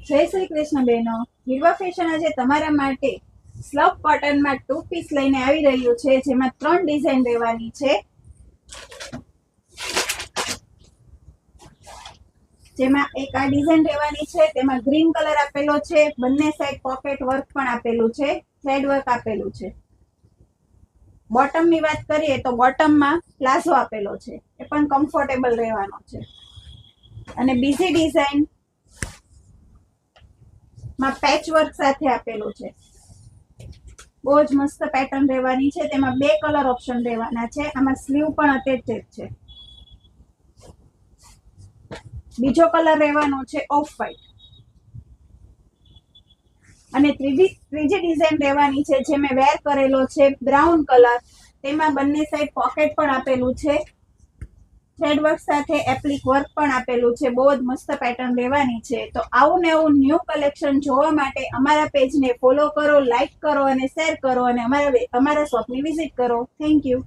જય શ્રી કૃષ્ણ બહેનો, હિરવા ફેશન આજે તમારા માટે સ્લબ કોટનમાં 2 પીસ લઈને આવી રહ્યું છે, જેમાં 3 ડિઝાઇન રહેવાની છે. જેમાં એક આ ડિઝાઇન રહેવાની છે, તેમાં ગ્રીન કલર આપેલો છે, બંને સાઈડ પોકેટ વર્ક પણ આપેલું છે, થ્રેડ વર્ક આપેલું છે. બોટમની વાત કરીએ તો બોટમમાં પ્લાઝો આપેલો છે, એ પણ કમ્ફર્ટેબલ રહેવાનો છે. અને બીજી ડિઝાઇન માં પેચ વર્ક સાથે આપેલું છે. બહુ જ મસ્ત પેટર્ન રહેવાની છે, તેમાં 2 કલર ઓપ્શન રહેવાના છે. આમાં સ્લીવ પણ અટેચેડ છે. બીજો કલર રહેવાનો છે ઓફ વ્હાઈટ. અને ત્રીજી ડિઝાઇન રહેવાની છે, જે મેં વેર કરેલો છે, બ્રાઉન કલર. તેમાં બંને સાઈડ પોકેટ પણ આપેલું છે, થ્રેડ વર્ક સાથે એપ્લિક વર્ક પણ આપેલું છે. બહુ જ મસ્ત પેટર્ન રહેવાની છે. તો આવું ને આવું ન્યૂ કલેક્શન જોવા માટે અમારા પેજને ફોલો કરો, લાઈક કરો અને શેર કરો, અને અમારા શોપની વિઝિટ કરો. Thank you.